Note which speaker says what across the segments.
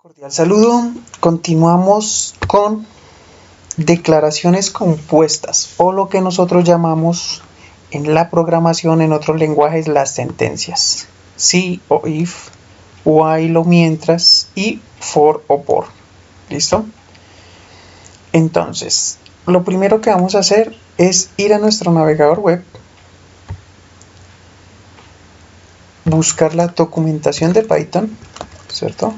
Speaker 1: Cordial saludo. Continuamos con declaraciones compuestas o lo que nosotros llamamos en la programación en otros lenguajes las sentencias. Si o if, while o mientras y for o por. ¿Listo? Entonces, lo primero que vamos a hacer es ir a nuestro navegador web, buscar la documentación de Python, ¿cierto?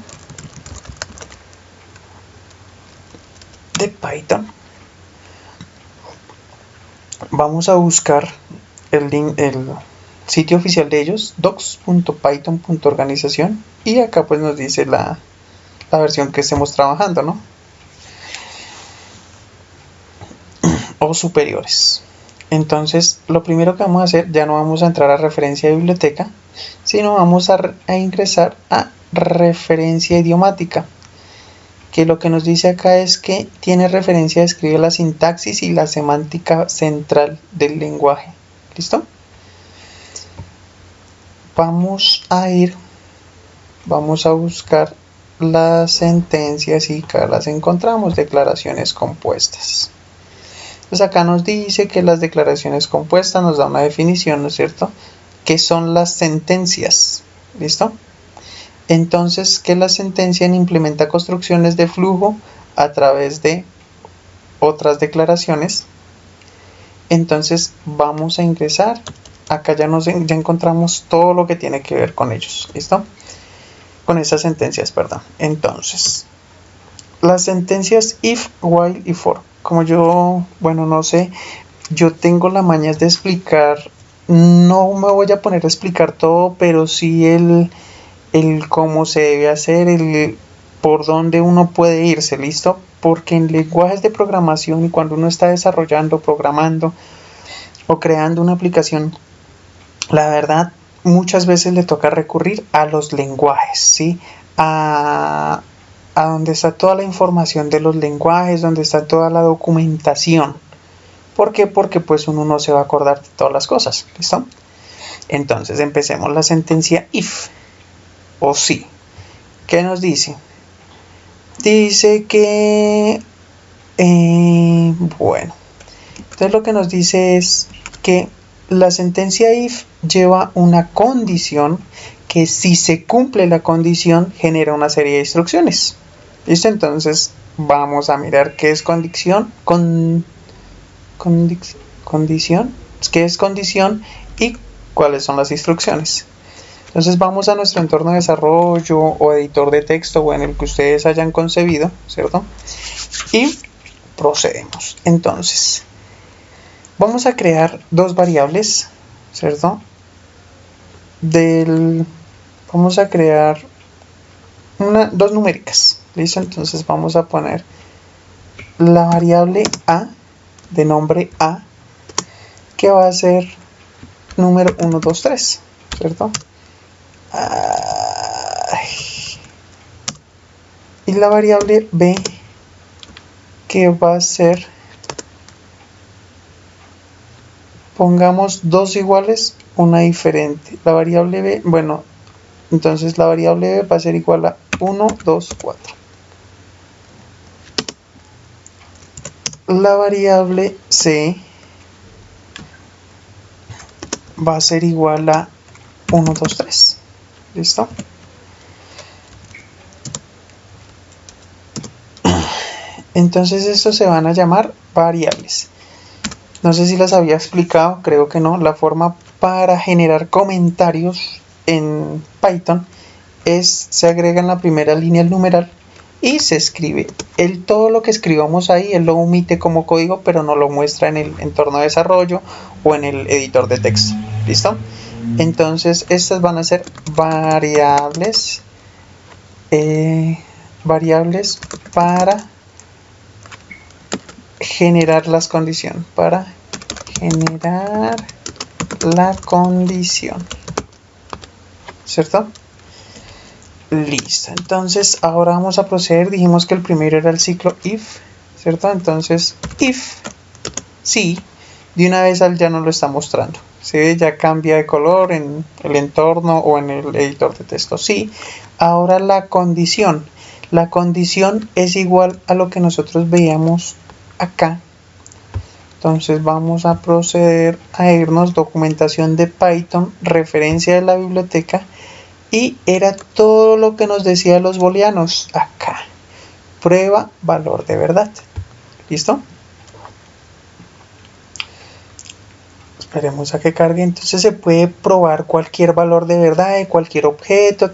Speaker 1: De Python. Vamos a buscar el sitio oficial de ellos, docs.python.organización, y acá pues nos dice la versión que estemos trabajando, ¿no? O superiores. Entonces, lo primero que vamos a hacer, ya no vamos a entrar a referencia de biblioteca, sino vamos a ingresar a referencia idiomática, que lo que nos dice acá es que tiene referencia, describe la sintaxis y la semántica central del lenguaje. ¿Listo? Vamos a buscar las sentencias y acá las encontramos, declaraciones compuestas. Pues acá nos dice que las declaraciones compuestas nos da una definición, ¿no es cierto? ¿Qué son las sentencias? ¿Listo? Entonces, que la sentencia implementa construcciones de flujo a través de otras declaraciones. Entonces, vamos a ingresar. Acá ya encontramos todo lo que tiene que ver con ellos. ¿Listo? Con esas sentencias, perdón. Entonces, las sentencias if, while y for. Como yo, no sé, yo tengo la maña de explicar. No me voy a poner a explicar todo, pero sí el cómo se debe hacer, el por dónde uno puede irse, ¿listo? Porque en lenguajes de programación y cuando uno está desarrollando, programando o creando una aplicación, la verdad, muchas veces le toca recurrir a los lenguajes, ¿sí? A donde está toda la información de los lenguajes, donde está toda la documentación. ¿Por qué? Porque pues uno no se va a acordar de todas las cosas, ¿listo? Entonces empecemos la sentencia if o sí. ¿Qué nos dice? Dice que entonces lo que nos dice es que la sentencia if lleva una condición que si se cumple la condición genera una serie de instrucciones. ¿Listo? Entonces vamos a mirar qué es condición, qué es condición y cuáles son las instrucciones. Entonces vamos a nuestro entorno de desarrollo o editor de texto o en el que ustedes hayan concebido, ¿cierto? Y procedemos. Entonces, vamos a crear dos variables, ¿cierto? Vamos a crear dos numéricas, ¿listo? Entonces vamos a poner la variable a, de nombre a, que va a ser número 1, 2, 3, ¿cierto? Y la variable b, que va a ser, pongamos dos iguales, una diferente. La variable b, entonces la variable b va a ser igual a 1, 2, 4. La variable c va a ser igual a 1, 2, 3. ¿Listo? Entonces estos se van a llamar variables. No sé si las había explicado, creo que no. La forma para generar comentarios en Python es, se agrega en la primera línea el numeral y se escribe. Todo lo que escribamos ahí, él lo omite como código, pero no lo muestra en el entorno de desarrollo o en el editor de texto. ¿Listo? Entonces estas van a ser variables para generar las condiciones, para generar la condición, ¿cierto? Listo. Entonces ahora vamos a proceder. Dijimos que el primero era el ciclo if, ¿cierto? Entonces if sí, de una vez ya nos lo está mostrando. ¿Se ve? Ya cambia de color en el entorno o en el editor de texto. Sí. Ahora la condición. La condición es igual a lo que nosotros veíamos acá. Entonces vamos a proceder a irnos documentación de Python, referencia de la biblioteca, y era todo lo que nos decía los booleanos acá. Prueba valor de verdad. ¿Listo? Esperemos a que cargue. Entonces se puede probar cualquier valor de verdad de cualquier objeto,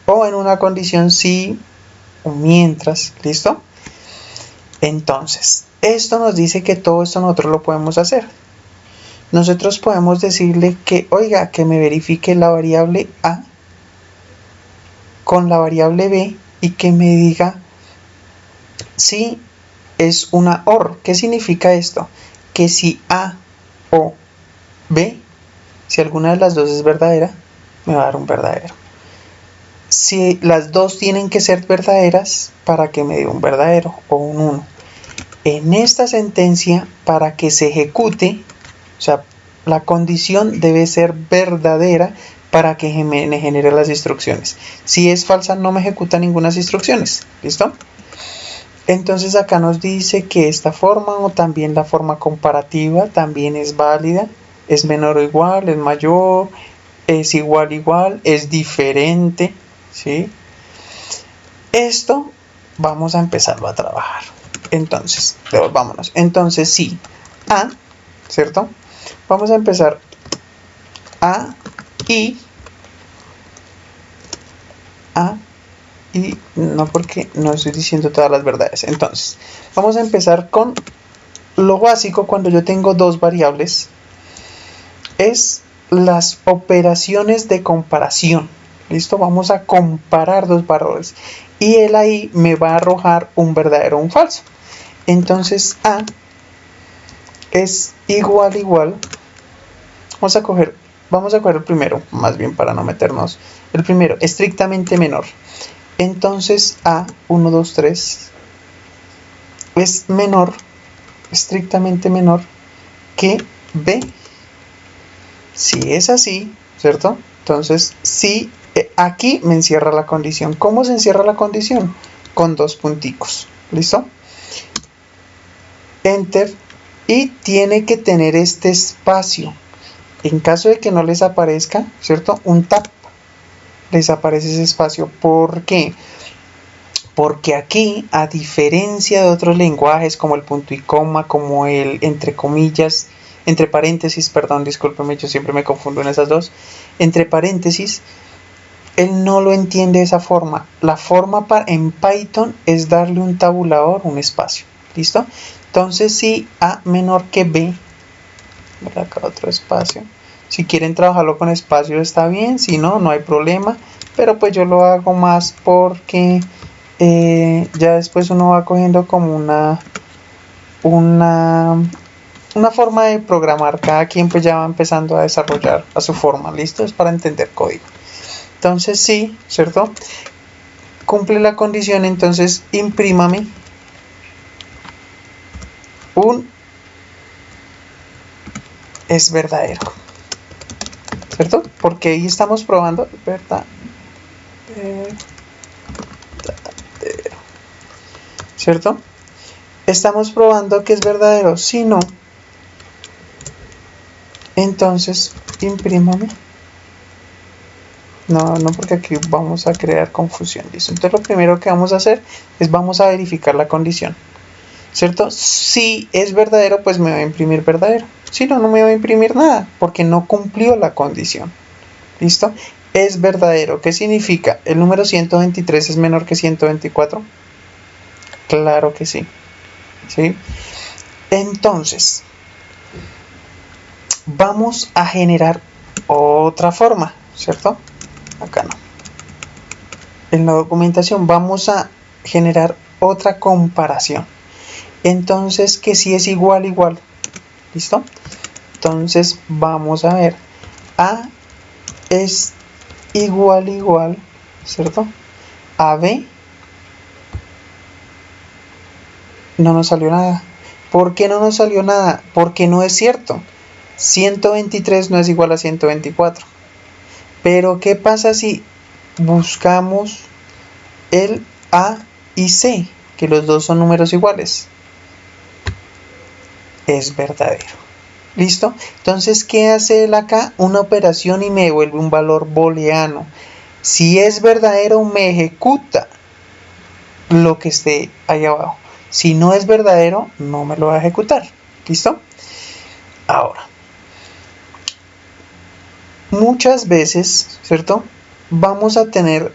Speaker 1: o en una condición sí o mientras. ¿Listo? Entonces, esto nos dice que todo esto nosotros lo podemos hacer. Nosotros podemos decirle que, oiga, que me verifique la variable A con la variable B y que me diga si es una OR. ¿Qué significa esto? Que si A o B, si alguna de las dos es verdadera, me va a dar un verdadero. Si las dos tienen que ser verdaderas para que me dé un verdadero o un 1. En esta sentencia, para que se ejecute, o sea, la condición debe ser verdadera para que me genere las instrucciones. Si es falsa, no me ejecuta ninguna instrucciones. ¿Listo? Entonces acá nos dice que esta forma o también la forma comparativa también es válida. Es menor o igual, es mayor, es igual, es diferente. ¿Sí? Esto vamos a empezarlo a trabajar. Entonces, devolvámonos. Entonces, sí, A, ¿cierto? Vamos a empezar A y no, porque no estoy diciendo todas las verdades. Entonces, vamos a empezar con lo básico. Cuando yo tengo dos variables, es las operaciones de comparación. ¿Listo? Vamos a comparar dos valores y él ahí me va a arrojar un verdadero o un falso. Entonces A es igual. Vamos a coger el primero, más bien para no meternos. El primero, estrictamente menor. Entonces A, 1, 2, 3 es menor, estrictamente menor que B. Si es así, ¿cierto? Entonces, sí, aquí me encierra la condición. ¿Cómo se encierra la condición? Con dos punticos. ¿Listo? Enter. Y tiene que tener este espacio. En caso de que no les aparezca, ¿cierto? Un tab. Les aparece ese espacio. ¿Por qué? Porque aquí, a diferencia de otros lenguajes como el punto y coma, como el entre comillas, entre paréntesis, perdón, discúlpeme, yo siempre me confundo en esas dos, entre paréntesis, él no lo entiende de esa forma. La forma en Python es darle un tabulador, un espacio. ¿Listo? Entonces, si A menor que B, acá otro espacio. Si quieren trabajarlo con espacio está bien, si no, no hay problema. Pero pues yo lo hago más porque ya después uno va cogiendo como una forma de programar. Cada quien pues ya va empezando a desarrollar a su forma. ¿Listo? Es para entender código. Entonces sí, ¿cierto? Cumple la condición, entonces imprímame un es verdadero, ¿cierto? Porque ahí estamos probando verdadero, ¿cierto? Estamos probando que es verdadero. Si no, entonces imprímame. No, porque aquí vamos a crear confusión. ¿Listo? Entonces lo primero que vamos a hacer es vamos a verificar la condición, ¿cierto? Si es verdadero, pues me va a imprimir verdadero. Si no, no me va a imprimir nada, porque no cumplió la condición. ¿Listo? Es verdadero. ¿Qué significa? ¿El número 123 es menor que 124? Claro que sí. ¿Sí? Entonces, vamos a generar otra forma, ¿cierto? Acá no. En la documentación vamos a generar otra comparación. Entonces, que si es igual. ¿Listo? Entonces, vamos a ver. A es igual, ¿cierto? A B. No nos salió nada. ¿Por qué no nos salió nada? Porque no es cierto. 123 no es igual a 124. Pero, ¿qué pasa si buscamos el A y C, que los dos son números iguales, es verdadero. ¿Listo? Entonces, ¿qué hace él acá? Una operación y me devuelve un valor booleano. Si es verdadero, me ejecuta lo que esté ahí abajo. Si no es verdadero, no me lo va a ejecutar. ¿Listo? Ahora, muchas veces, ¿cierto? Vamos a tener,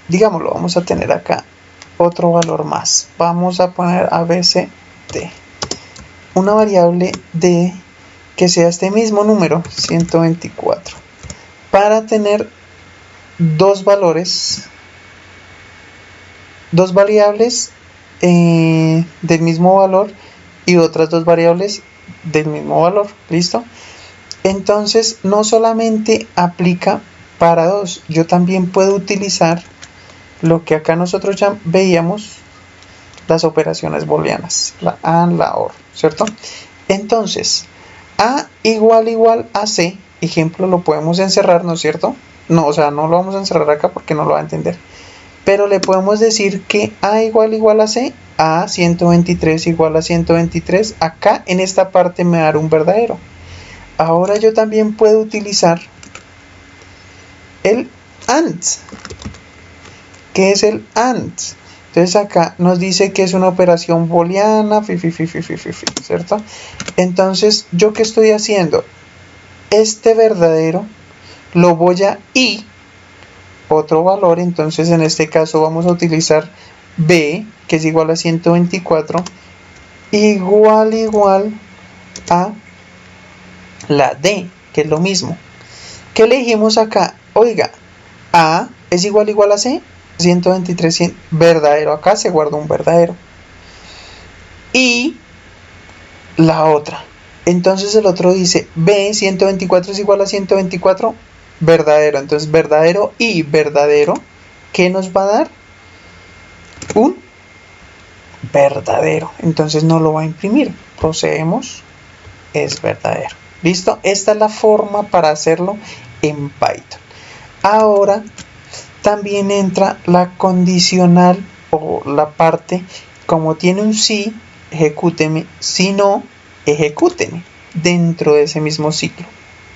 Speaker 1: digámoslo, vamos a tener acá otro valor más. Vamos a poner ABCD. Una variable D que sea este mismo número, 124. Para tener dos valores, dos variables del mismo valor y otras dos variables del mismo valor. ¿Listo? Entonces, no solamente aplica para dos, yo también puedo utilizar lo que acá nosotros ya veíamos, las operaciones booleanas, la AND, la OR, ¿cierto? Entonces, A igual a C, ejemplo, lo podemos encerrar, ¿no es cierto? No, o sea, no lo vamos a encerrar acá porque no lo va a entender. Pero le podemos decir que A igual a C, A 123 igual a 123, acá en esta parte me dará un verdadero. Ahora yo también puedo utilizar el AND. ¿Qué es el AND? Entonces acá nos dice que es una operación booleana, ¿cierto? Entonces, ¿yo qué estoy haciendo? Este verdadero lo voy a y otro valor, entonces en este caso vamos a utilizar B, que es igual a 124, igual a la D, que es lo mismo. ¿Qué elegimos acá? Oiga, A es igual a C, 123, verdadero, acá se guarda un verdadero. Y la otra. Entonces el otro dice, B, 124 es igual a 124, verdadero. Entonces verdadero y verdadero, ¿qué nos va a dar? Un verdadero. Entonces no lo va a imprimir. Procedemos, es verdadero. ¿Listo? Esta es la forma para hacerlo en Python. Ahora también entra la condicional o la parte, como tiene un sí, ejecúteme, si no, ejecúteme dentro de ese mismo ciclo.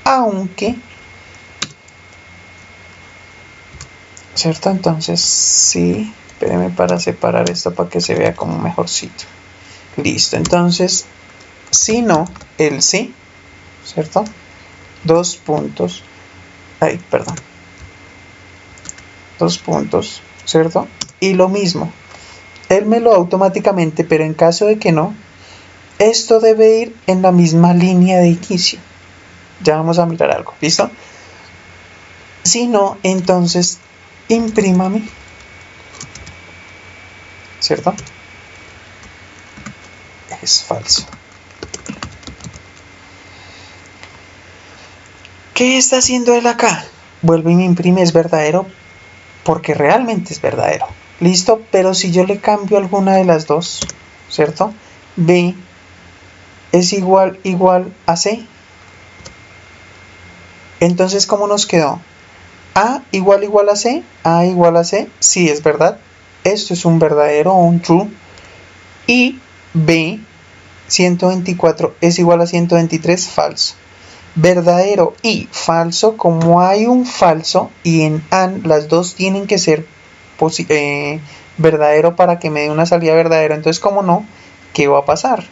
Speaker 1: Aunque, ¿cierto? Entonces, sí, espéreme para separar esto para que se vea como mejorcito. Listo, entonces, si no, el sí, ¿cierto? Dos puntos, dos puntos, ¿cierto? Y lo mismo, él me lo automáticamente, pero en caso de que no, esto debe ir en la misma línea de inicio. Ya vamos a mirar algo, ¿listo? Si no, entonces imprímame, ¿cierto? Es falso. ¿Qué está haciendo él acá? Vuelve y me imprime, es verdadero, porque realmente es verdadero. ¿Listo? Pero si yo le cambio alguna de las dos, ¿cierto? B es igual a C. Entonces, ¿cómo nos quedó? A igual a C. A igual a C. Sí, es verdad. Esto es un verdadero o un true. Y B, 124 es igual a 123, falso. Verdadero y falso, como hay un falso y en AND las dos tienen que ser verdadero para que me dé una salida verdadera. Entonces, como no, ¿qué va a pasar?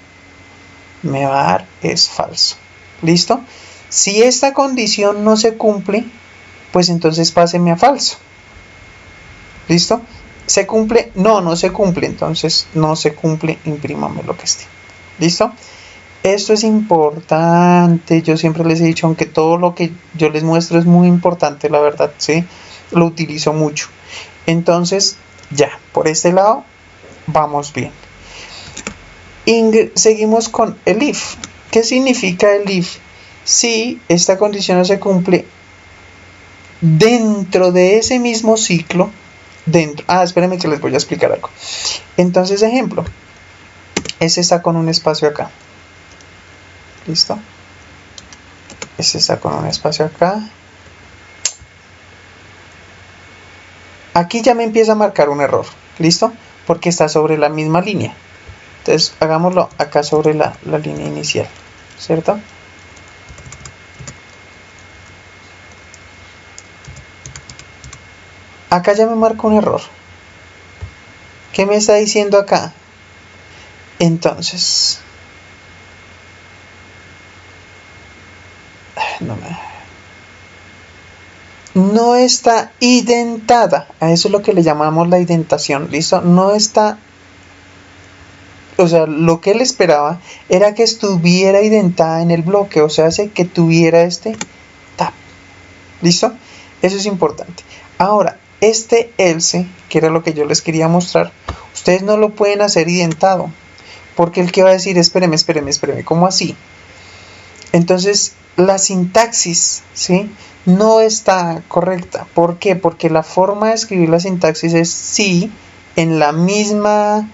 Speaker 1: Me va a dar es falso. ¿Listo? Si esta condición no se cumple, pues entonces páseme a falso. ¿Listo? ¿Se cumple? No se cumple. Entonces no se cumple, imprímame lo que esté. ¿Listo? Esto es importante. Yo siempre les he dicho, aunque todo lo que yo les muestro es muy importante, la verdad, ¿sí? Lo utilizo mucho. Entonces, ya, por este lado, vamos bien. Seguimos con el if. ¿Qué significa el if? Si esta condición no se cumple dentro de ese mismo ciclo, espérenme que les voy a explicar algo. Entonces, ejemplo, ese está con un espacio acá. ¿Listo? Este está con un espacio acá. Aquí ya me empieza a marcar un error, ¿listo? Porque está sobre la misma línea. Entonces hagámoslo acá sobre la línea inicial, ¿cierto? Acá ya me marca un error. ¿Qué me está diciendo acá? Entonces, no está identada. A eso es lo que le llamamos la identación. ¿Listo? No está. O sea, lo que él esperaba era que estuviera identada en el bloque. O sea, hace que tuviera este tab. ¿Listo? Eso es importante. Ahora, este else, que era lo que yo les quería mostrar, ustedes no lo pueden hacer identado. Porque el que va a decir, espéreme, ¿cómo así? Entonces, la sintaxis, ¿sí?, no está correcta. ¿Por qué? Porque la forma de escribir la sintaxis es sí, en la misma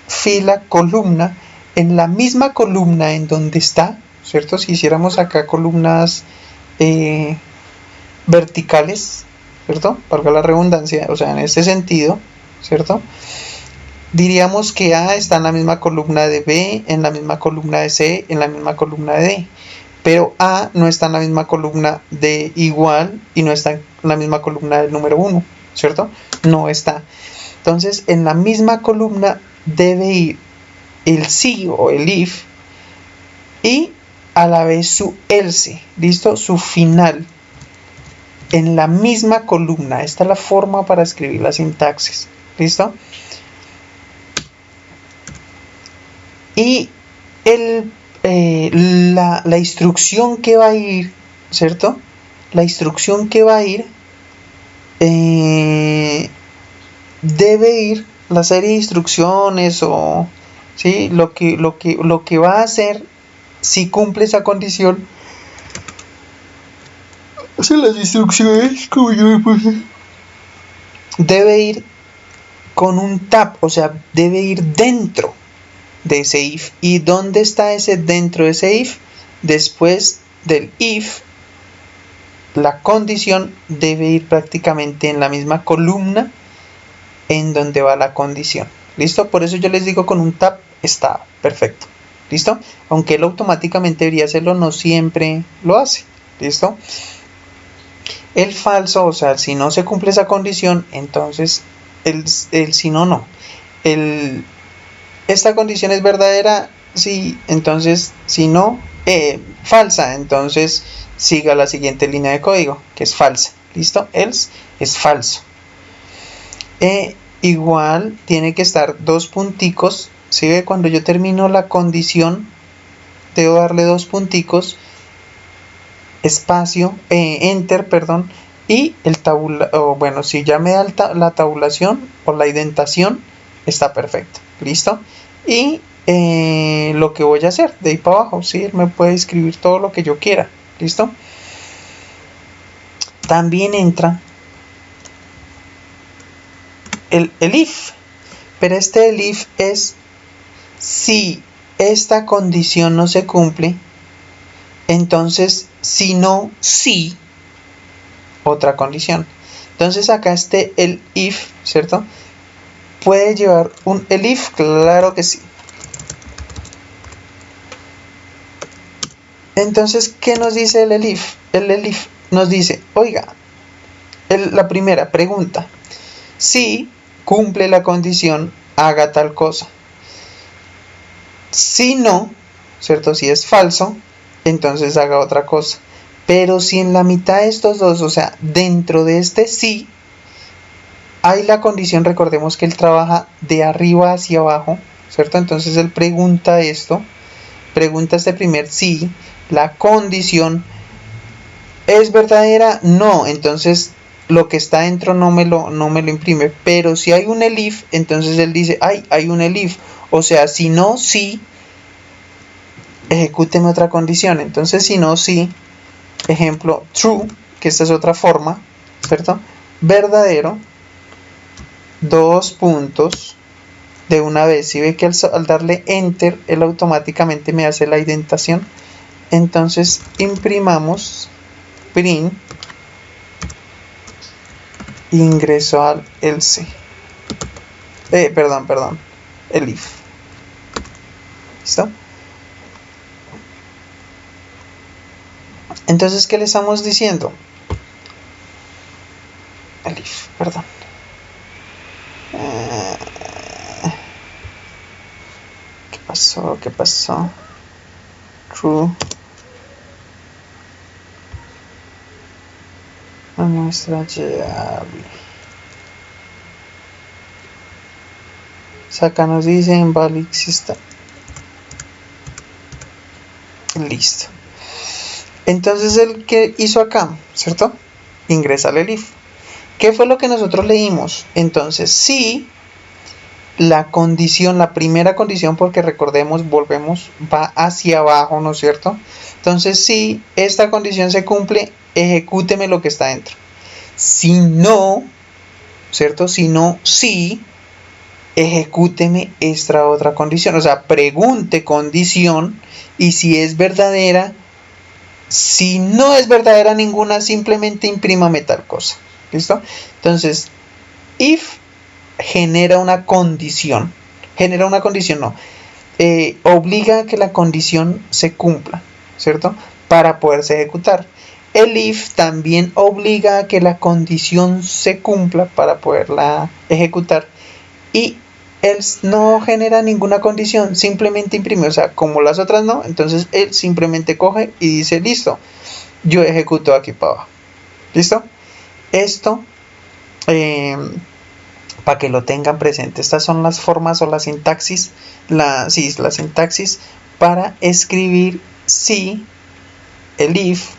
Speaker 1: fila, columna, en la misma columna en donde está, ¿cierto? Si hiciéramos acá columnas verticales, ¿cierto? Valga la redundancia, o sea, en este sentido, ¿cierto? Diríamos que A está en la misma columna de B, en la misma columna de C, en la misma columna de D. Pero A no está en la misma columna de igual y no está en la misma columna del número 1, ¿cierto? No está. Entonces, en la misma columna debe ir el sí o el if y a la vez su else, ¿listo? Su final. En la misma columna. Esta es la forma para escribir la sintaxis, ¿listo? Y la instrucción que va a ir, ¿cierto? La instrucción que va a ir debe ir, la serie de instrucciones o ¿sí? lo que va a hacer si cumple esa condición. O sea, las instrucciones, como yo me puse, debe ir con un tab, o sea, debe ir dentro de ese if. ¿Y dónde está ese dentro de ese if? Después del if, la condición debe ir prácticamente en la misma columna en donde va la condición. ¿Listo? Por eso yo les digo con un tab está perfecto. ¿Listo? Aunque él automáticamente debería hacerlo, no siempre lo hace. ¿Listo? El falso, o sea, si no se cumple esa condición, entonces el si no, no. Esta condición es verdadera, sí, entonces si no, falsa, entonces siga la siguiente línea de código, que es falsa. ¿Listo? Else es falso. Igual tiene que estar dos punticos. ¿Sí ve? Cuando yo termino la condición, debo darle dos punticos, espacio, enter, perdón, y el bueno, si ya me da la tabulación o la indentación, está perfecto. ¿Listo? Y lo que voy a hacer de ahí para abajo, ¿sí? Él me puede escribir todo lo que yo quiera. ¿Listo? También entra el if, pero el if es si esta condición no se cumple, entonces si no, sí, otra condición. Entonces acá el if, ¿cierto? ¿Puede llevar un elif? Claro que sí. Entonces, ¿qué nos dice el elif? El elif nos dice, oiga, la primera pregunta, si cumple la condición, haga tal cosa. Si no, ¿cierto? Si es falso, entonces haga otra cosa. Pero si en la mitad de estos dos, o sea, dentro de este sí, hay la condición, recordemos que él trabaja de arriba hacia abajo, ¿cierto? Entonces él pregunta esto, pregunta este primer sí, la condición ¿es verdadera? No, entonces lo que está dentro no me lo imprime, pero si hay un elif, entonces él dice, hay un elif, o sea, si no, sí, ejecúteme otra condición. Entonces si no, sí, ejemplo, true, que esta es otra forma, ¿cierto? Verdadero, dos puntos, de una vez. Si ve que al darle enter, él automáticamente me hace la indentación. Entonces imprimamos print ingreso al else. Perdón, el if. ¿Listo? Entonces, ¿qué le estamos diciendo? El if, perdón. ¿Qué pasó? True. No muestra llegable. Acá nos dice invalid system. Listo. Entonces, el que hizo acá, ¿cierto? Ingresa al if. ¿Qué fue lo que nosotros leímos? Entonces, si la condición, la primera condición, porque recordemos, volvemos, va hacia abajo, ¿no es cierto? Entonces, si esta condición se cumple, ejecúteme lo que está dentro. Si no, ¿cierto? Si no, sí, ejecúteme esta otra condición. O sea, pregunte condición y si es verdadera, si no es verdadera ninguna, simplemente imprímame tal cosa. ¿Listo? Entonces, if genera una condición. Genera una condición, no. Obliga a que la condición se cumpla, ¿cierto? Para poderse ejecutar. El if también obliga a que la condición se cumpla para poderla ejecutar. Y él no genera ninguna condición, simplemente imprime. O sea, como las otras no, entonces él simplemente coge y dice, listo, yo ejecuto aquí para abajo. ¿Listo? Esto, para que lo tengan presente, estas son las formas o la sintaxis, la sintaxis para escribir si, el if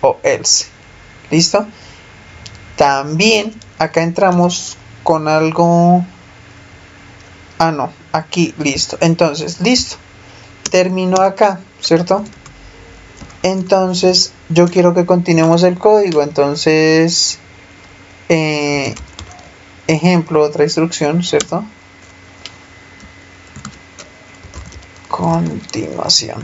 Speaker 1: o else. ¿Listo? También acá entramos con algo. No, aquí, listo. Entonces, listo. Termino acá, ¿cierto? Entonces, yo quiero que continuemos el código. Entonces, ejemplo, otra instrucción, ¿cierto? Continuación.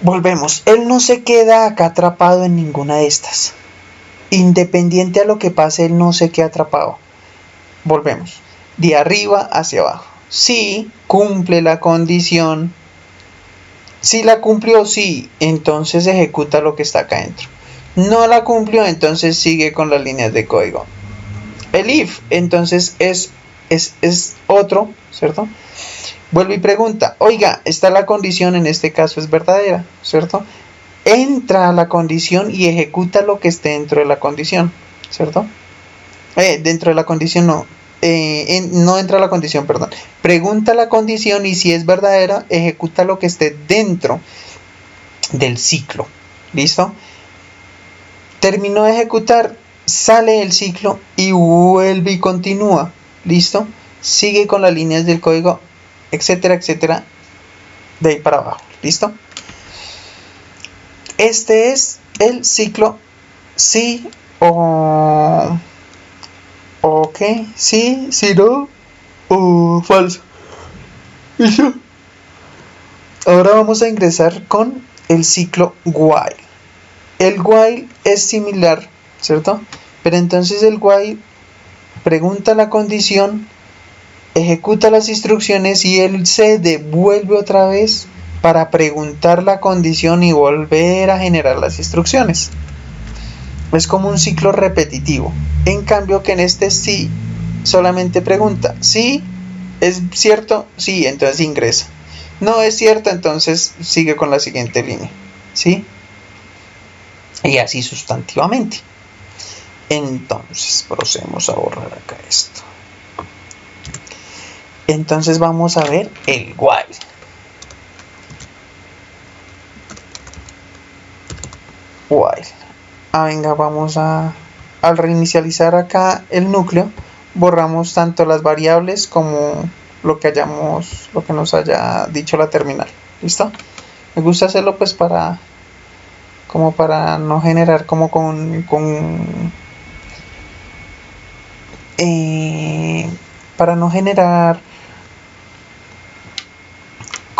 Speaker 1: Volvemos. Él no se queda acá atrapado en ninguna de estas. Independiente a lo que pase, él no se queda atrapado. Volvemos. De arriba hacia abajo. Si cumple la condición. Si la cumplió, sí. Entonces ejecuta lo que está acá dentro. No la cumplió, entonces sigue con las líneas de código. El if, entonces es otro, ¿cierto? Vuelve y pregunta, oiga, está la condición, en este caso es verdadera, ¿cierto? Entra a la condición y ejecuta lo que esté dentro de la condición, ¿cierto? Dentro de la condición no, no entra a la condición, perdón. Pregunta la condición y si es verdadera, ejecuta lo que esté dentro del ciclo, ¿listo? Terminó de ejecutar, sale el ciclo y vuelve y continúa, ¿listo? Sigue con las líneas del código, etcétera, etcétera, de ahí para abajo, ¿listo? Este es el ciclo sí o ok, sí, sí, no o falso. ¿Listo? Ahora vamos a ingresar con el ciclo while. El while es similar, ¿cierto? Pero entonces el while pregunta la condición, ejecuta las instrucciones y él se devuelve otra vez para preguntar la condición y volver a generar las instrucciones. Es como un ciclo repetitivo. En cambio que en este sí solamente pregunta, ¿sí? ¿Es cierto? Sí, entonces ingresa. No es cierto, entonces sigue con la siguiente línea, ¿sí? Y así sustantivamente. Entonces procedemos a borrar acá esto. Entonces vamos a ver el while. Venga, vamos al reinicializar acá el núcleo, borramos tanto las variables como lo que nos haya dicho la terminal. ¿Listo? Me gusta hacerlo pues para no generar para no generar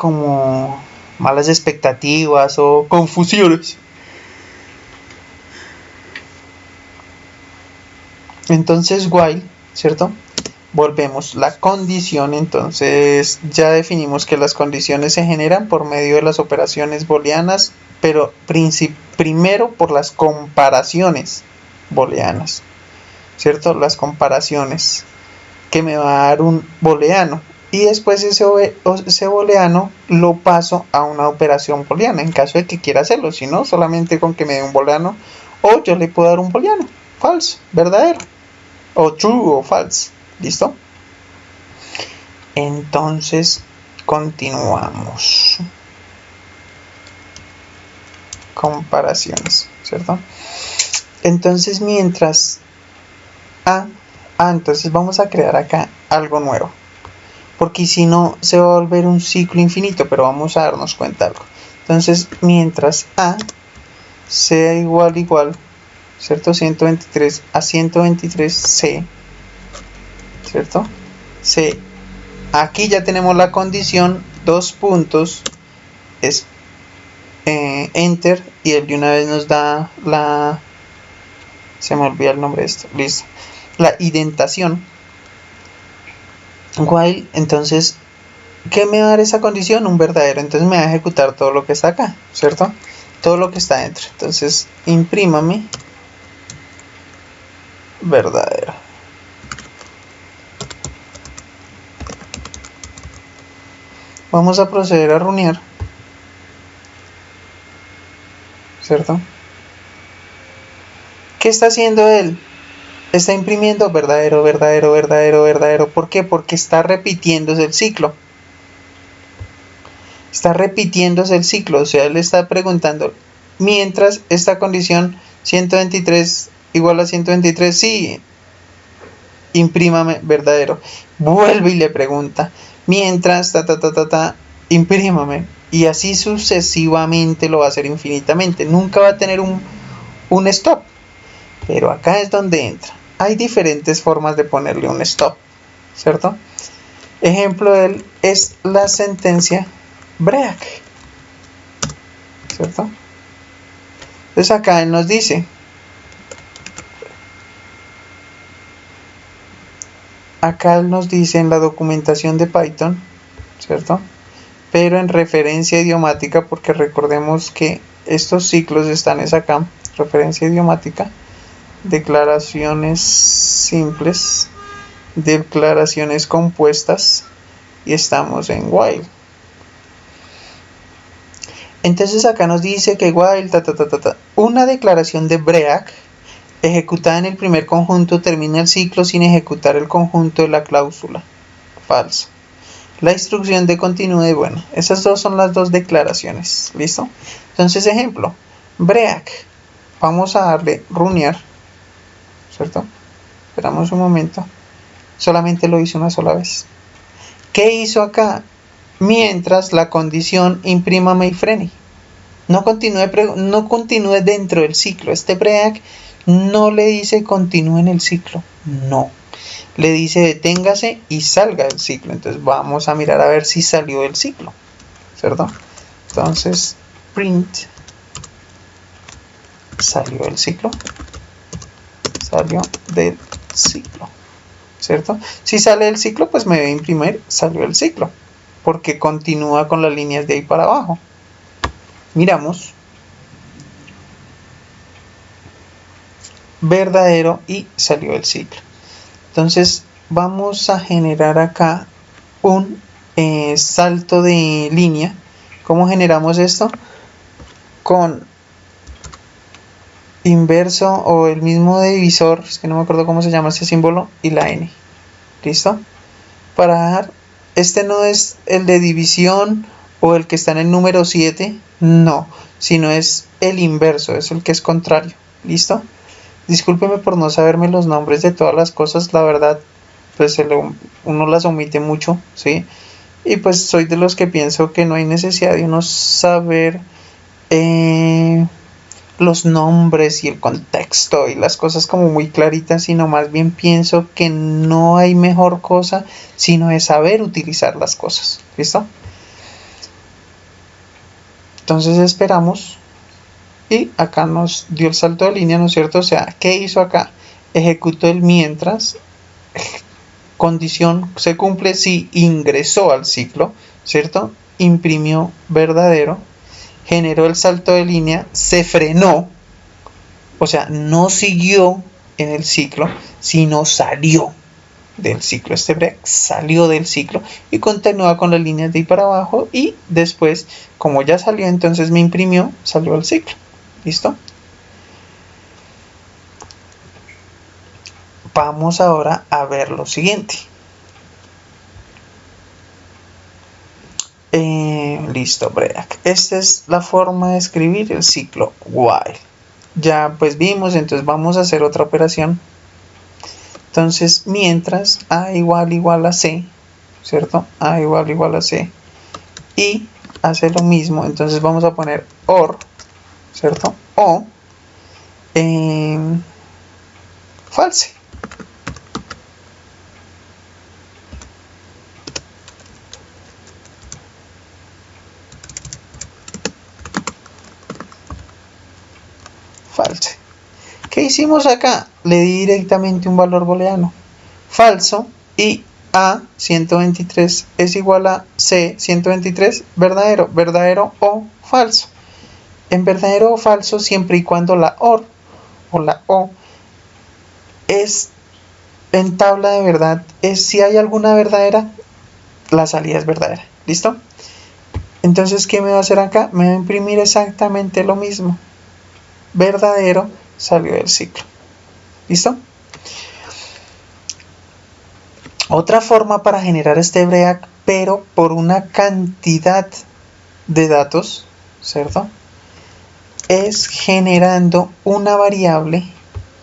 Speaker 1: como malas expectativas o confusiones. Entonces while, ¿cierto? Volvemos la condición, entonces ya definimos que las condiciones se generan por medio de las operaciones booleanas, pero primero por las comparaciones booleanas, ¿cierto? Las comparaciones que me va a dar un booleano y después ese booleano lo paso a una operación booleana en caso de que quiera hacerlo, si no, solamente con que me dé un booleano, o yo le puedo dar un booleano, false, verdadero, o true o false. ¿Listo? Entonces continuamos. Comparaciones, ¿cierto? Entonces mientras entonces vamos a crear acá algo nuevo, porque si no se va a volver un ciclo infinito, pero vamos a darnos cuenta de algo. Entonces mientras A sea igual, ¿cierto? 123 a 123 C, ¿cierto? C. Aquí ya tenemos la condición, dos puntos, es enter, y él de una vez nos da se me olvida el nombre de esto, listo, la indentación. While, entonces, ¿qué me va a dar esa condición? Un verdadero, entonces me va a ejecutar todo lo que está acá, ¿cierto? Todo lo que está dentro, entonces imprímame verdadero. Vamos a proceder a runear, ¿cierto? ¿Qué está haciendo él? Está imprimiendo verdadero, verdadero, verdadero, verdadero. ¿Por qué? Porque está repitiéndose el ciclo. Está repitiéndose el ciclo, o sea, él está preguntando, mientras esta condición 123 igual a 123, sí, imprímame verdadero. Vuelve y le pregunta, mientras, imprímame. Y así sucesivamente lo va a hacer infinitamente. Nunca va a tener un stop. Pero acá es donde entra. Hay diferentes formas de ponerle un stop, ¿cierto? Ejemplo de él es la sentencia break, ¿cierto? Entonces acá él nos dice, en la documentación de Python, ¿cierto? Pero en referencia idiomática, porque recordemos que estos ciclos están acá, referencia idiomática, declaraciones simples, declaraciones compuestas, y estamos en while. Entonces acá nos dice que while una declaración de break ejecutada en el primer conjunto termina el ciclo sin ejecutar el conjunto de la cláusula. Falso. La instrucción de continúe, bueno, esas dos son las dos declaraciones. ¿Listo? Entonces, ejemplo, break. Vamos a darle runear, ¿cierto? Esperamos un momento. Solamente lo hizo una sola vez. ¿Qué hizo acá? Mientras la condición imprímame y frene. No continúe dentro del ciclo. Este break no le dice continúe en el ciclo. No. Le dice deténgase y salga del ciclo. Entonces vamos a mirar a ver si salió del ciclo, ¿cierto? Entonces print salió del ciclo. Salió del ciclo, ¿cierto? Si sale del ciclo, pues me debe imprimir salió del ciclo, porque continúa con las líneas de ahí para abajo. Miramos verdadero y salió del ciclo. Entonces vamos a generar acá un salto de línea. ¿Cómo generamos esto? Con inverso o el mismo divisor, es que no me acuerdo cómo se llama ese símbolo, y la n. ¿Listo? Para dar, este no es el de división o el que está en el número 7, no, sino es el inverso, es el que es contrario. ¿Listo? Discúlpeme por no saberme los nombres de todas las cosas, la verdad, pues uno las omite mucho, ¿sí? Y pues soy de los que pienso que no hay necesidad de uno saber los nombres y el contexto y las cosas como muy claritas, sino más bien pienso que no hay mejor cosa sino de saber utilizar las cosas. ¿Listo? Entonces esperamos y acá nos dio el salto de línea, ¿no es cierto? O sea, ¿qué hizo acá? Ejecutó el mientras, condición se cumple si ingresó al ciclo, ¿cierto? Imprimió verdadero, generó el salto de línea, se frenó, o sea, no siguió en el ciclo, sino salió del ciclo. Este break salió del ciclo y continúa con las líneas de ahí para abajo y después, como ya salió, entonces me imprimió, salió al ciclo. ¿Listo? Vamos ahora a ver lo siguiente. Listo, break. Esta es la forma de escribir el ciclo while. Ya pues vimos, entonces vamos a hacer otra operación. Entonces, mientras A igual a C, ¿cierto? A igual a C. Y hace lo mismo, entonces vamos a poner OR, ¿cierto? O false. False. ¿Qué hicimos acá? Le di directamente un valor booleano. Falso y A 123 es igual a C 123 verdadero. Verdadero o falso. En verdadero o falso siempre y cuando la OR o la O es en tabla de verdad. Es si hay alguna verdadera, la salida es verdadera. ¿Listo? Entonces, ¿qué me va a hacer acá? Me va a imprimir exactamente lo mismo. Verdadero salió del ciclo. ¿Listo? Otra forma para generar este break, pero por una cantidad de datos, ¿cierto? Es generando una variable.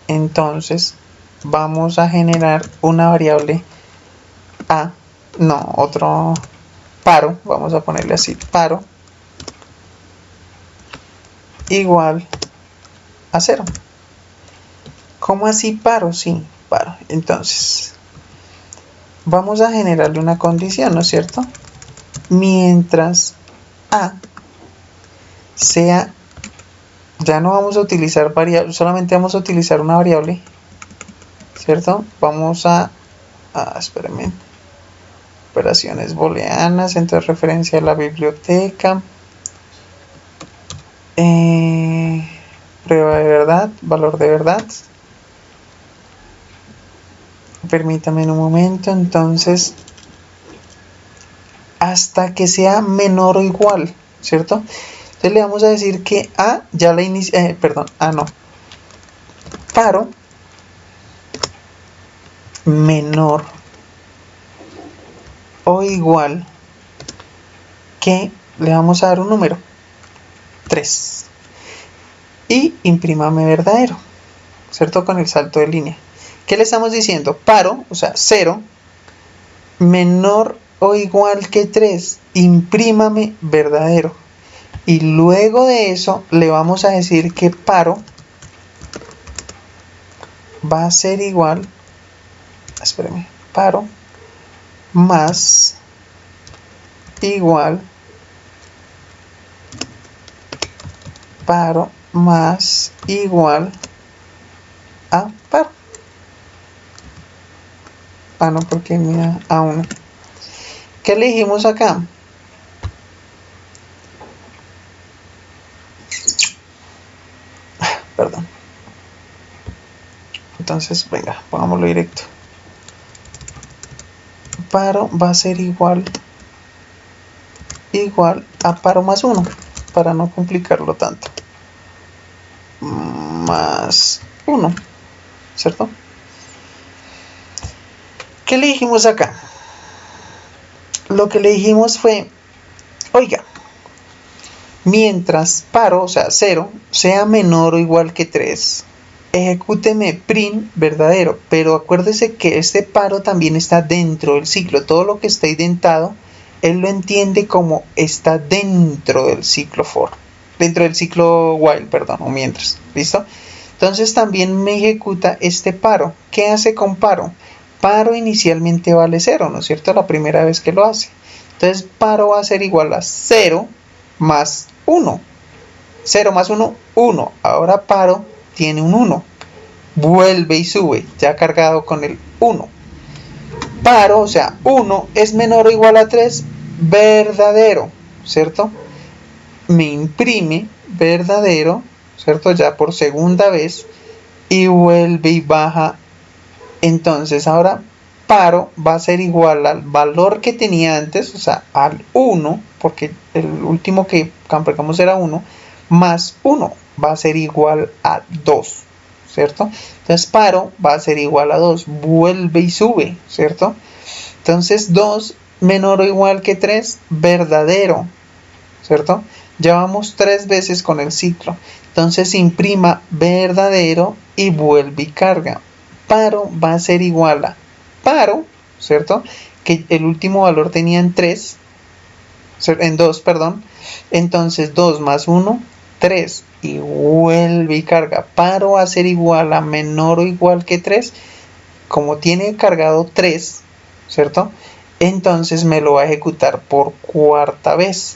Speaker 1: Entonces vamos a generar una variable A, no, otro paro, vamos a ponerle así, paro igual a 0. ¿Cómo así paro? Sí, paro. Entonces, vamos a generarle una condición, ¿no es cierto? Mientras A sea, ya no vamos a utilizar variable, solamente vamos a utilizar una variable, ¿cierto? Vamos espérenme, operaciones booleanas, entonces referencia a la biblioteca, prueba de verdad, valor de verdad. Permítame un momento, entonces hasta que sea menor o igual, ¿cierto? Entonces le vamos a decir que A ya la inicia, A no, paro menor o igual que le vamos a dar un número 3 y imprímame verdadero, ¿cierto? Con el salto de línea. ¿Qué le estamos diciendo? Paro, o sea, 0, menor o igual que 3, imprímame verdadero. Y luego de eso le vamos a decir que paro va a ser igual, espérame, paro más igual, paro más igual a paro. Ah, no, porque mira, a 1. ¿Qué le dijimos acá? Perdón. Entonces, venga, pongámoslo directo. Paro va a ser igual a paro más 1, para no complicarlo tanto. Más 1, ¿cierto? ¿Qué le dijimos acá? Lo que le dijimos fue, oiga, mientras paro, o sea, 0, sea menor o igual que 3, ejecúteme print verdadero, pero acuérdese que este paro también está dentro del ciclo. Todo lo que está identado, él lo entiende como está dentro del ciclo for, dentro del ciclo while, perdón, o mientras, ¿listo? Entonces también me ejecuta este paro. ¿Qué hace con paro? Paro inicialmente vale 0, ¿no es cierto? La primera vez que lo hace. Entonces paro va a ser igual a 0 más 1. 0 más 1, 1. Ahora paro, tiene un 1. Vuelve y sube, ya cargado con el 1. Paro, o sea, 1 es menor o igual a 3, verdadero, ¿cierto? Me imprime verdadero, ¿cierto? Ya por segunda vez, y vuelve y baja. Entonces ahora paro va a ser igual al valor que tenía antes, o sea, al 1, porque el último que cargamos era 1, más 1 va a ser igual a 2, ¿cierto? Entonces paro va a ser igual a 2, vuelve y sube, ¿cierto? Entonces 2 menor o igual que 3, verdadero, ¿cierto? Ya vamos 3 veces con el ciclo. Entonces imprima verdadero y vuelve y carga. Paro va a ser igual a paro, ¿cierto? Que el último valor tenía en 3, en 2, perdón. Entonces 2 más 1, 3 y vuelve y carga. Paro va a ser igual a menor o igual que 3. Como tiene cargado 3, ¿cierto? Entonces me lo va a ejecutar por cuarta vez.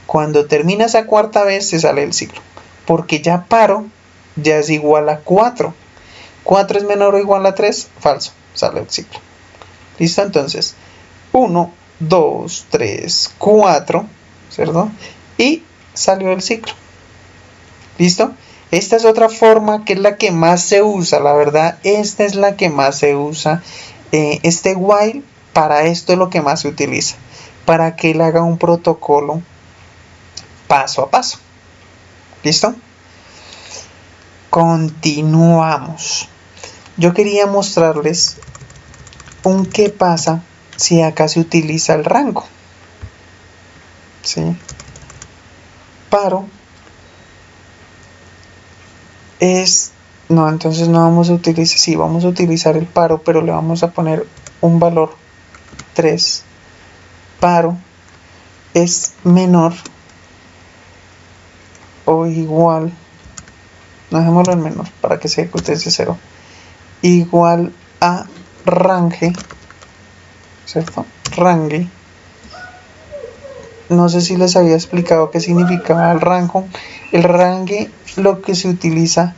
Speaker 1: Cuando termina esa cuarta vez se sale el ciclo, porque ya paro ya es igual a 4. 4 es menor o igual a 3, falso, sale el ciclo. ¿Listo? Entonces 1, 2, 3, 4, ¿cierto? Y salió el ciclo. ¿Listo? Esta es otra forma que es la que más se usa, la verdad, esta es la que más se usa. Este while, para esto es lo que más se utiliza, para que él haga un protocolo paso a paso. ¿Listo? Continuamos. Yo quería mostrarles un qué pasa si acá se utiliza el rango. ¿Sí? Paro es... No, entonces no vamos a utilizar... Sí, vamos a utilizar el paro, pero le vamos a poner un valor 3. Paro es menor o igual, no dejémoslo en menor para que se ejecute desde 0, igual a range, ¿cierto? Range. No sé si les había explicado qué significaba el rango. El range lo que se utiliza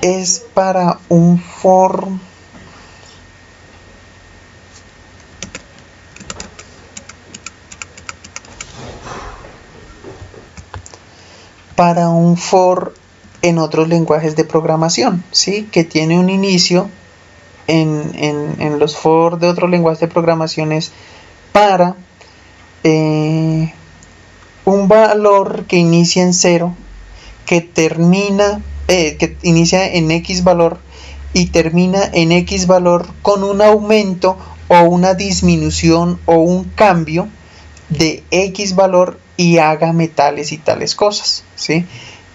Speaker 1: es para un for en otros lenguajes de programación, ¿sí? Que tiene un inicio en los for de otros lenguajes de programación es para un valor que inicia en 0, que inicia en X valor y termina en X valor con un aumento o una disminución o un cambio de X valor y hágame tales y tales cosas, ¿sí?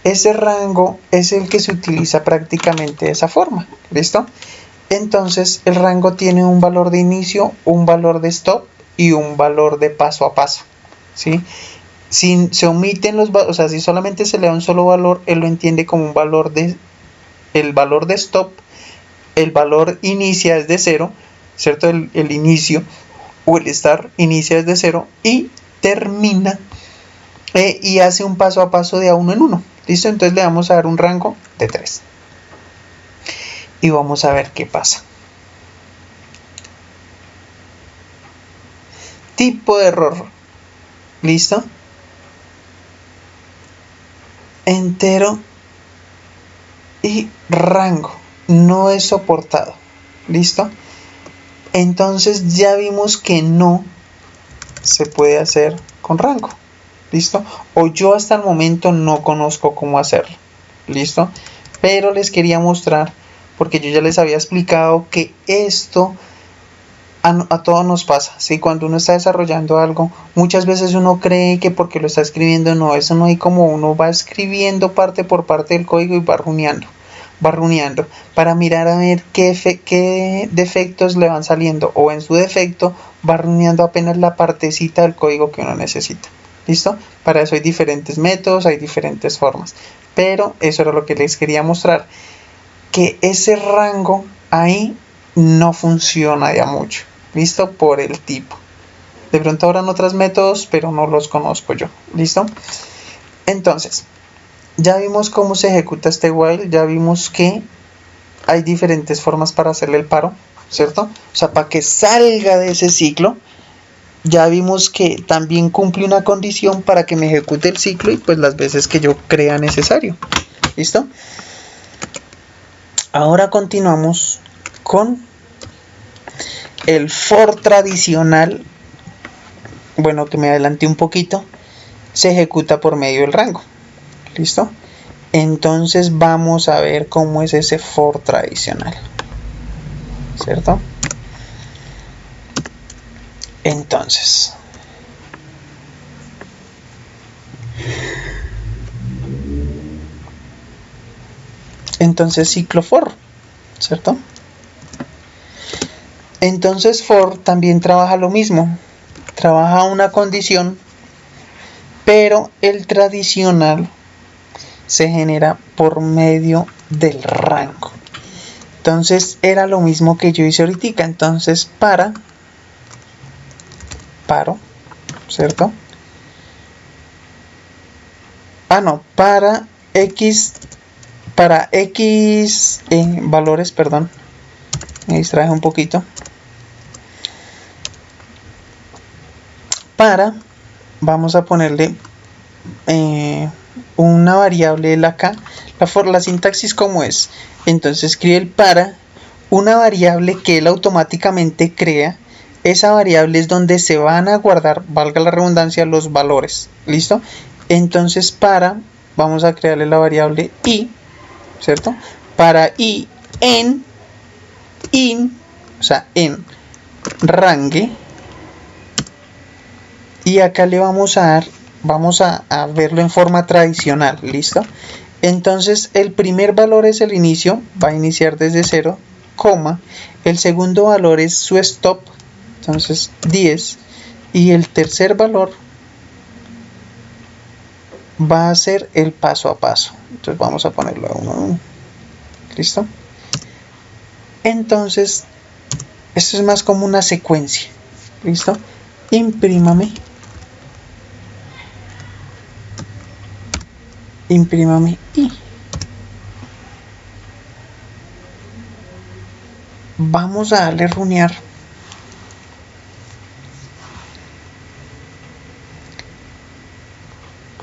Speaker 1: Ese rango es el que se utiliza prácticamente de esa forma, ¿listo? Entonces el rango tiene un valor de inicio, un valor de stop y un valor de paso a paso, ¿sí? Si se omiten o sea, si solamente se le da un solo valor, él lo entiende como un valor el valor de stop, el valor inicia es de 0, ¿cierto? El inicio o el start inicia es de 0 y termina y hace un paso a paso de a 1 en 1. ¿Listo? Entonces le vamos a dar un rango de 3. Y vamos a ver qué pasa. Tipo de error. ¿Listo? Entero y rango. No es soportado. ¿Listo? Entonces ya vimos que no se puede hacer con rango. ¿Listo? O yo hasta el momento no conozco cómo hacerlo. ¿Listo? Pero les quería mostrar, porque yo ya les había explicado que esto a todos nos pasa, ¿sí? Cuando uno está desarrollando algo, muchas veces uno cree que porque lo está escribiendo, no, eso no hay como uno va escribiendo parte por parte del código y va runeando para mirar a ver qué defectos le van saliendo, o en su defecto va runeando apenas la partecita del código que uno necesita. ¿Listo? Para eso hay diferentes métodos, hay diferentes formas. Pero eso era lo que les quería mostrar. Que ese rango ahí no funciona ya mucho. ¿Listo? Por el tipo. De pronto habrán otros métodos, pero no los conozco yo. ¿Listo? Entonces, ya vimos cómo se ejecuta este while, ya vimos que hay diferentes formas para hacerle el paro, ¿cierto? O sea, para que salga de ese ciclo, ya vimos que también cumple una condición para que me ejecute el ciclo y pues las veces que yo crea necesario. ¿Listo? Ahora continuamos con el for tradicional. Bueno, que me adelanté un poquito. Se ejecuta por medio del rango. ¿Listo? Entonces vamos a ver cómo es ese for tradicional. ¿Cierto? Entonces ciclo for, ¿cierto? Entonces for también trabaja lo mismo, trabaja una condición, pero el tradicional se genera por medio del rango. Entonces era lo mismo que yo hice ahorita. Entonces paro, ¿cierto? Para x valores, perdón, me distraje un poquito. Vamos a ponerle una variable la acá. La sintaxis como es. Entonces escribe el para, una variable que él automáticamente crea. Esa variable es donde se van a guardar, valga la redundancia, los valores. ¿Listo? Entonces vamos a crearle la variable i, ¿cierto? Para i en range. Y acá le vamos a verlo en forma tradicional. ¿Listo? Entonces el primer valor es el inicio, va a iniciar desde 0, coma. El segundo valor es su stop, entonces 10. Y el tercer valor va a ser el paso a paso. Entonces vamos a ponerlo a 1. ¿Listo? Entonces, esto es más como una secuencia. ¿Listo? Imprímame y vamos a darle runear.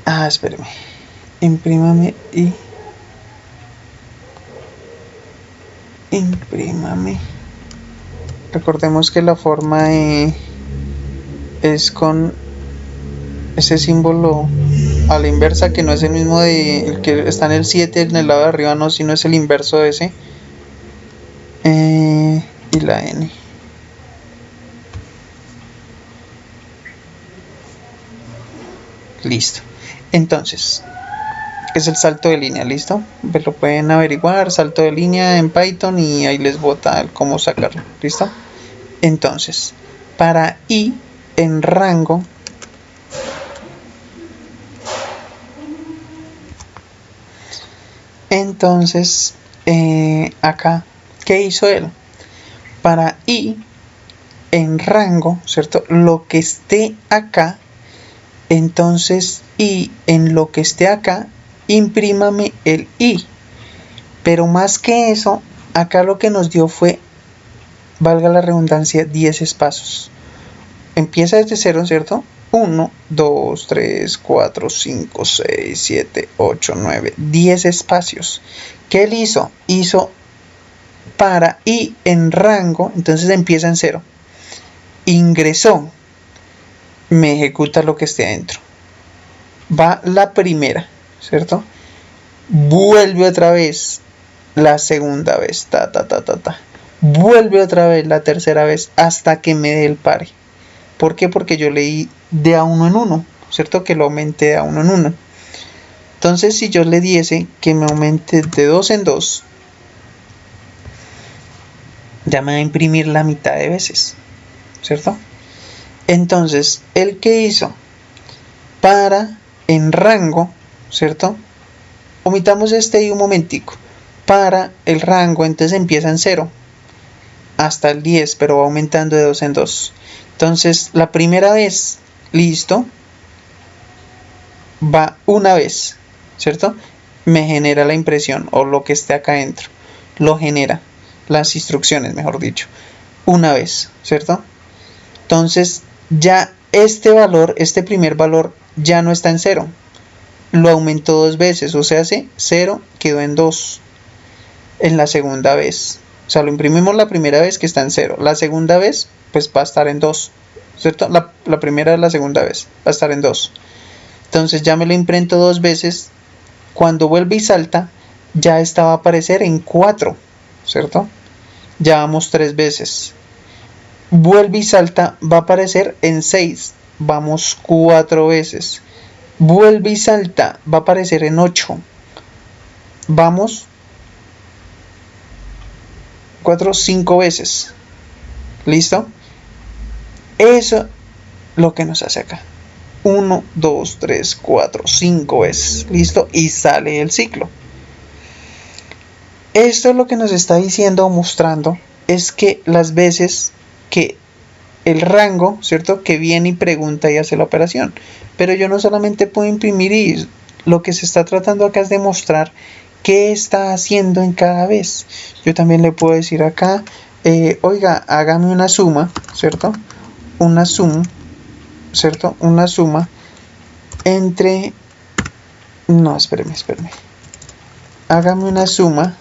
Speaker 1: Espérame. Imprímame. Recordemos que la forma es con ese símbolo a la inversa, que no es el mismo de el que está en el 7 en el lado de arriba, no, sino es el inverso de ese. Y la n. Listo. Entonces, es el salto de línea. ¿Listo? Lo pueden averiguar, salto de línea en Python, y ahí les bota cómo sacarlo. ¿Listo? Entonces, para i en rango, entonces acá, ¿qué hizo él? Para i en rango, ¿cierto? Lo que esté acá, entonces i en lo que esté acá, imprímame el i. Pero más que eso, acá lo que nos dio fue, valga la redundancia, 10 espacios. Empieza desde 0, ¿cierto? 1, 2, 3, 4, 5, 6, 7, 8, 9, 10 espacios. ¿Qué él hizo? Hizo para i en rango, entonces empieza en 0. Ingresó, me ejecuta lo que esté adentro. Va la primera, ¿cierto? Vuelve otra vez la segunda vez, vuelve otra vez la tercera vez hasta que me dé el pare. ¿Por qué? Porque yo leí de a 1 en 1, ¿cierto? Que lo aumente de a 1 en 1. Entonces, si yo le diese que me aumente de 2 en 2, ya me va a imprimir la mitad de veces, ¿cierto? Entonces, ¿el que hizo? Para en rango, ¿cierto? Omitamos este y un momentico. Para el rango, entonces empieza en 0 hasta el 10, pero va aumentando de 2 en 2. Entonces, la primera vez, listo, va una vez, ¿cierto? Me genera la impresión o lo que esté acá adentro. Lo genera, las instrucciones, mejor dicho, una vez, ¿cierto? Entonces ya este valor, este primer valor ya no está en 0. Lo aumentó 2 veces, o sea, 0 quedó en 2 en la segunda vez. O sea, lo imprimimos la primera vez que está en 0. La segunda vez, pues va a estar en 2, ¿cierto? La primera es la segunda vez, va a estar en 2. Entonces ya me lo imprento 2 veces. Cuando vuelve y salta, ya esta va a aparecer en 4, ¿cierto? Ya vamos 3 veces. Vuelve y salta, va a aparecer en 6. Vamos 4 veces. Vuelve y salta, va a aparecer en 8. Vamos 4, 5 veces. ¿Listo? Eso es lo que nos hace acá. 1, 2, 3, 4, 5 veces. ¿Listo? Y sale el ciclo. Esto es lo que nos está diciendo o mostrando es que las veces que el rango, ¿cierto? Que viene y pregunta y hace la operación. Pero yo no solamente puedo imprimir y lo que se está tratando acá es demostrar qué está haciendo en cada vez. Yo también le puedo decir acá, oiga, hágame una suma, ¿cierto? Una sum, ¿cierto? Una suma entre... No, espéreme. Hágame una suma.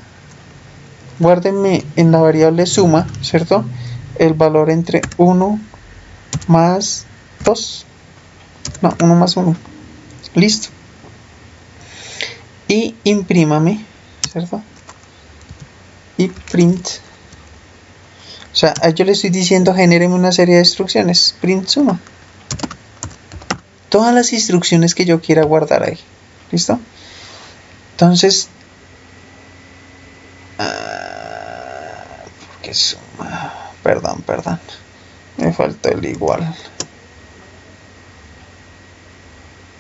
Speaker 1: Guárdenme en la variable suma, ¿cierto? El valor entre 1 más 2. No, 1 más 1. Listo. Y imprímame, ¿cierto? Y print. O sea, yo le estoy diciendo genéreme una serie de instrucciones. Print suma. Todas las instrucciones que yo quiera guardar ahí. ¿Listo? Entonces... ¿por qué suma? Perdón. Me faltó el igual.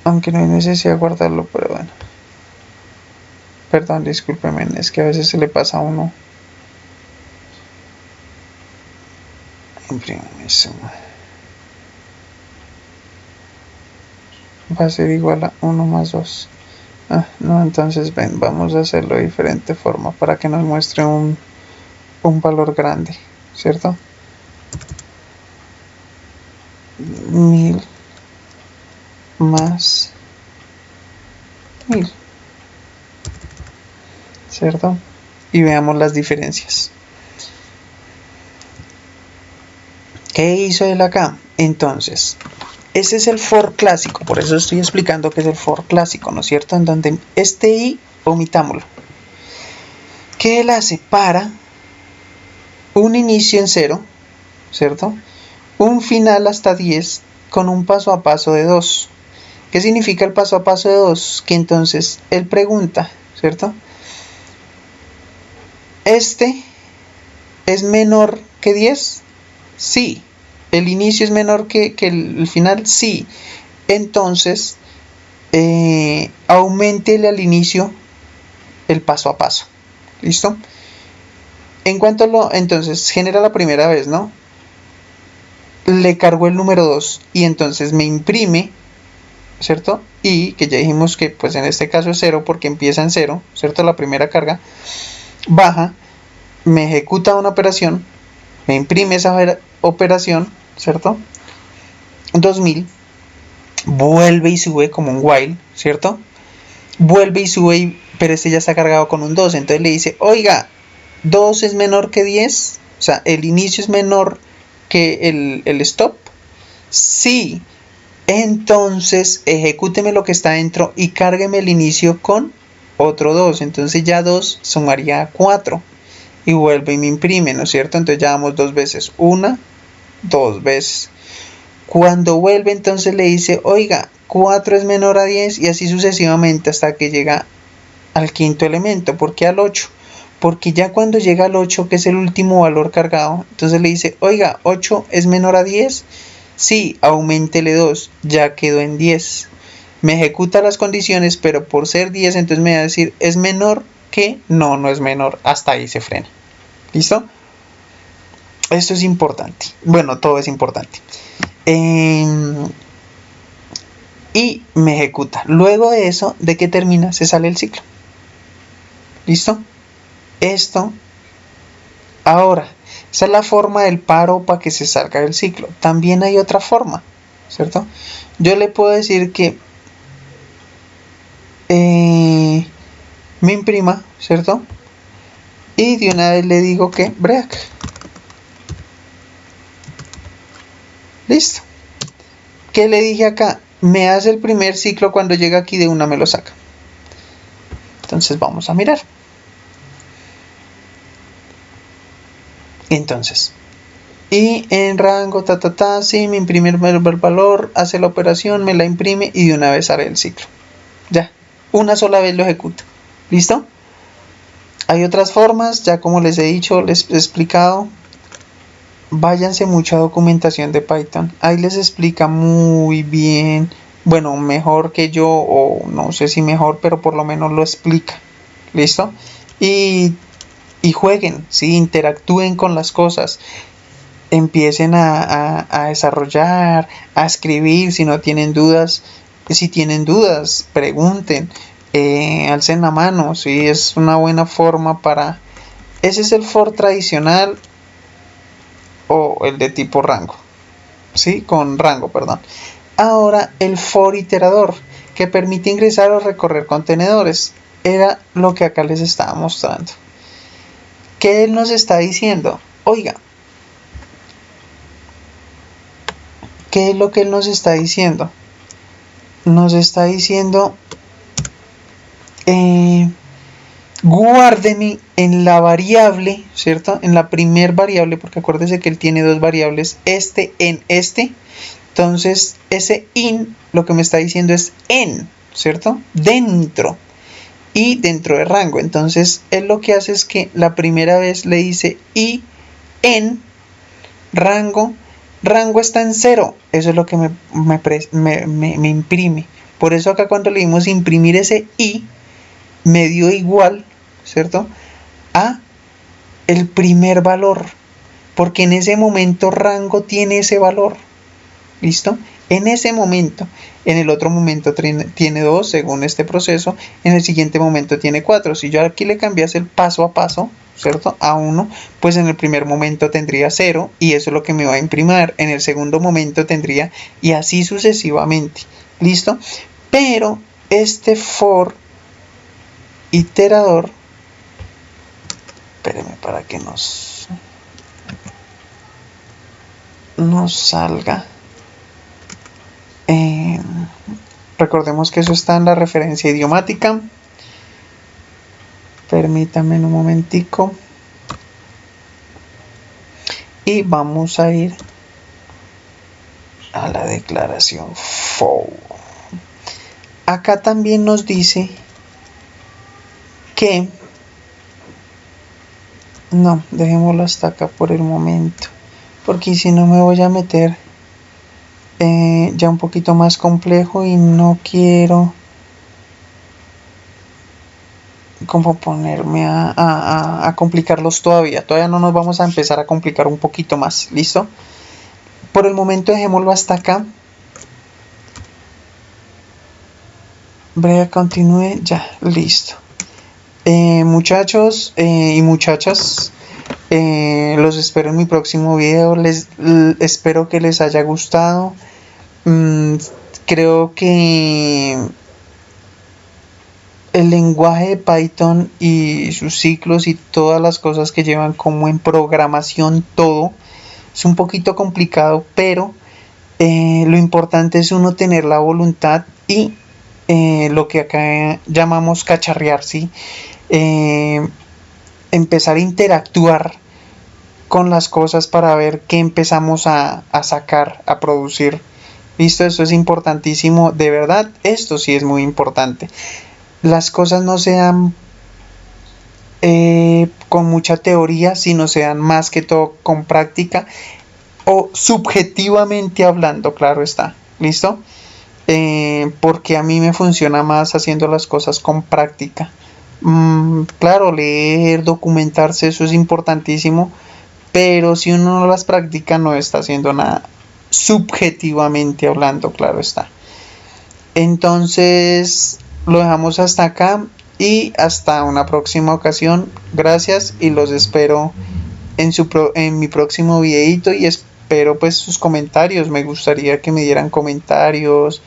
Speaker 1: Aunque no hay necesidad de guardarlo, pero bueno. Perdón, discúlpeme, es que a veces se le pasa a uno. Imprímeme suma. Va a ser igual a 1 más 2. No, entonces ven, vamos a hacerlo de diferente forma para que nos muestre un valor grande, ¿cierto? 1000 más 1000, ¿cierto? Y veamos las diferencias. ¿Qué hizo él acá? Entonces, ese es el for clásico, por eso estoy explicando que es el for clásico, ¿no es cierto? En donde este i omitámoslo. ¿Qué él hace? Para un inicio en 0, ¿cierto? Un final hasta 10 con un paso a paso de 2. ¿Qué significa el paso a paso de 2? Que entonces él pregunta, ¿cierto? ¿Este es menor que 10? Sí. ¿El inicio es menor que el final? Sí. Entonces, auméntele al inicio el paso a paso. ¿Listo? En cuanto entonces genera la primera vez, ¿no? Le cargo el número 2 y entonces me imprime, ¿cierto? Y que ya dijimos que pues en este caso es 0 porque empieza en 0, ¿cierto? La primera carga baja, me ejecuta una operación, me imprime esa operación, ¿cierto? 2000, vuelve y sube como un while, ¿cierto? Vuelve y sube, pero este ya está cargado con un 2, entonces le dice, oiga, 2 es menor que 10, o sea, el inicio es menor que el stop. Sí, entonces ejecúteme lo que está dentro y cárgueme el inicio con otro 2, entonces ya 2 sumaría 4 y vuelve y me imprime, ¿no es cierto? Entonces ya damos 2 veces, 1, 2 veces. Cuando vuelve entonces le dice, oiga, 4 es menor a 10 y así sucesivamente hasta que llega al quinto elemento. ¿Por qué al 8? Porque ya cuando llega al 8, que es el último valor cargado, entonces le dice, oiga, 8 es menor a 10. Sí, auméntele 2, ya quedó en 10. Me ejecuta las condiciones, pero por ser 10, entonces me va a decir, ¿es menor que? No, no es menor, hasta ahí se frena. ¿Listo? Esto es importante. Bueno, todo es importante. y me ejecuta. Luego de eso, de que termina, se sale el ciclo. ¿Listo? Esto, ahora, esa es la forma del paro para que se salga del ciclo. También hay otra forma, ¿cierto? Yo le puedo decir que me imprima, ¿cierto? Y de una vez le digo que break. Listo. ¿Qué le dije acá? Me hace el primer ciclo, cuando llega aquí de una me lo saca. Entonces vamos a mirar. Entonces, y en rango, sí, me imprime el valor, hace la operación, me la imprime y de una vez haré el ciclo. Ya, una sola vez lo ejecuta. ¿Listo? Hay otras formas, ya como les he dicho, les he explicado. Váyanse mucha documentación de Python. Ahí les explica muy bien, bueno, mejor que yo, o no sé si mejor, pero por lo menos lo explica. ¿Listo? Y jueguen, ¿sí? Interactúen con las cosas. Empiecen a desarrollar, a escribir si no tienen dudas. Si tienen dudas, pregunten, alcen la mano, ¿sí? Es una buena forma para... Ese es el for tradicional, o el de tipo rango, ¿sí? Con rango, perdón. Ahora el for iterador, que permite ingresar o recorrer contenedores. Era lo que acá les estaba mostrando. ¿Qué él nos está diciendo? Oiga, ¿qué es lo que él nos está diciendo? Nos está diciendo, guárdeme en la variable, ¿cierto? En la primer variable, porque acuérdese que él tiene dos variables, en este. Entonces, ese in, lo que me está diciendo es en, ¿cierto? Dentro. Y dentro de rango. Entonces, él lo que hace es que la primera vez le dice y en rango. Rango está en 0. Eso es lo que me imprime. Por eso acá cuando le dimos imprimir ese i, me dio igual, ¿cierto? A el primer valor. Porque en ese momento rango tiene ese valor. ¿Listo? En ese momento. En el otro momento tiene 2 según este proceso. En el siguiente momento tiene 4. Si yo aquí le cambiase el paso a paso, ¿cierto? A 1, pues en el primer momento tendría 0 y eso es lo que me va a imprimir. En el segundo momento tendría, y así sucesivamente. ¿Listo? Pero este for iterador, espérenme para que nos salga. Recordemos que eso está en la referencia idiomática. Permítanme un momentico. Y vamos a ir a la declaración for. Acá también nos dice que... No, dejémoslo hasta acá por el momento. Porque si no me voy a meter... ya un poquito más complejo y no quiero como ponerme a complicarlos todavía no nos vamos a empezar a complicar un poquito más. ¿Listo? Por el momento dejémoslo hasta acá. Breve, continúe, ya, listo. Muchachos y muchachas, los espero en mi próximo video. Espero que les haya gustado. Creo que el lenguaje de Python y sus ciclos y todas las cosas que llevan como en programación, todo es un poquito complicado, pero lo importante es uno tener la voluntad y lo que acá llamamos cacharrear, ¿sí? Empezar a interactuar con las cosas para ver qué empezamos a sacar, a producir. ¿Listo? Esto es importantísimo, de verdad, esto sí es muy importante. Las cosas no se dan con mucha teoría, sino se dan más que todo con práctica o subjetivamente hablando, claro está. ¿Listo? Porque a mí me funciona más haciendo las cosas con práctica. Claro, leer, documentarse, eso es importantísimo, pero si uno no las practica no está haciendo nada, subjetivamente hablando, claro está. Entonces lo dejamos hasta acá y hasta una próxima ocasión. Gracias y los espero en mi próximo videito y espero pues sus comentarios. Me gustaría que me dieran comentarios,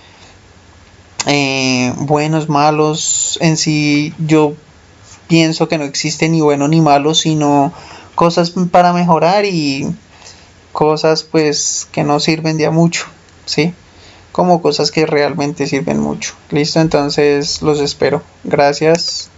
Speaker 1: buenos, malos. En sí yo pienso que no existe ni bueno ni malo, sino cosas para mejorar y cosas pues que no sirven de a mucho, ¿sí? Como cosas que realmente sirven mucho. Listo, entonces los espero. Gracias.